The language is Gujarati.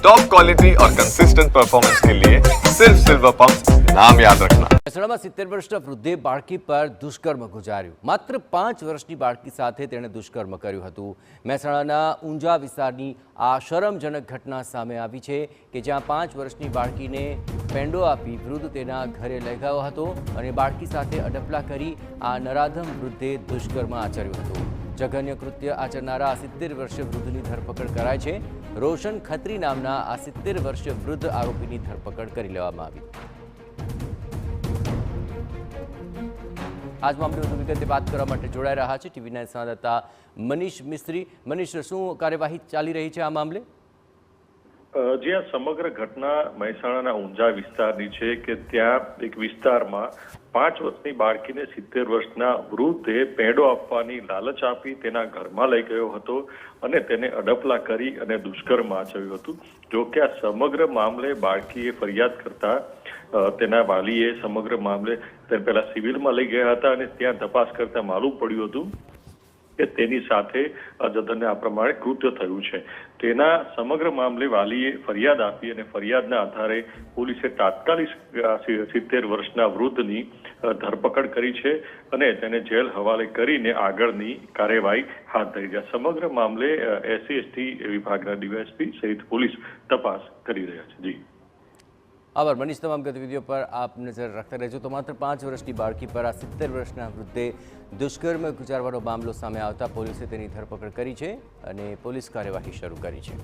टॉप क्वालिटी और कंसिस्टेंट परफॉर्मेंस के लिए सिर्फ सिल्वर पंप नाम याद रखना। મહેસાણામાં 70 વર્ષના વૃદ્ધે બાળકી પર દુષ્કર્મ ગુજાર્યું। માત્ર 5 વર્ષની બાળકી સાથે તેણે દુષ્કર્મ કર્યું હતું। મહેસાણાના ઊંઝા વિસ્તારની આ શરમજનક ઘટના સામે આવી છે કે જ્યાં 5 વર્ષની બાળકીને પેંડો આપી વૃદ્ધ તેના ઘરે લઈ ગયો હતો અને બાળકી સાથે અડપલા કરી આ નરાધમ વૃદ્ધે દુષ્કર્મ આચર્યું હતું। જઘન્ય કૃત્ય આચરનારા આ 70 વર્ષીય વૃદ્ધની ધરપકડ કરાઈ છે। રોશન ખત્રી નામના આ 70 વર્ષીય વૃદ્ધ આરોપીની ધરપકડ કરી લેવામાં આવી। આજ મામલે વધુ વિગતે વાત કરવા માટે જોડાઈ રહ્યા છે ટીવી 9 સંવાદદાતા મનીષ મિસ્ત્રી। મનીષ, શું કાર્યવાહી ચાલી રહી છે આ મામલે? જે આ સમગ્ર ઘટના મહેસાણાના ઊંઝા વિસ્તારની છે કે ત્યાં એક વિસ્તારમાં 5 વર્ષની બાળકીને 70 વર્ષના વૃદ્ધે પેંડો આપવાની લાલચ આપી તેના ઘરમાં લઈ ગયો હતો અને તેને અડપલા કરી અને દુષ્કર્મ આચર્યું હતું। જો કે આ સમગ્ર મામલે બાળકીએ ફરિયાદ કરતા તેના વાલીએ સમગ્ર મામલે તેને પહેલા સિવિલમાં લઈ ગયા હતા અને ત્યાં તપાસ કરતા માલુમ પડ્યું હતું કે તેની સાથે જધન્ય આ પ્રમાણે કૃત્ય થયું છે। તેના સમગ્ર મામલે વાલીએ ફરિયાદ આપી અને ફરિયાદના આધારે પોલીસે તાત્કાલિક 70 વર્ષના વૃદ્ધની ધરપકડ કરી છે અને તેને જેલ હવાલે કરીને આગળની કાર્યવાહી હાથ ધરી છે। સમગ્ર મામલે SC/ST વિભાગના ડીવાયએસપી સહિત પોલીસ તપાસ કરી રહ્યા છે। જી આભાર મનીષ। તમામ ગતિવિધિઓ પર આપ નજર રાખતા રહેજો। તો માત્ર 5 વર્ષની બાળકી પર આ 70 વર્ષના વૃદ્ધે દુષ્કર્મ ગુજારવાનો મામલો સામે આવતા પોલીસે તેની ધરપકડ કરી છે અને પોલીસ કાર્યવાહી શરૂ કરી છે।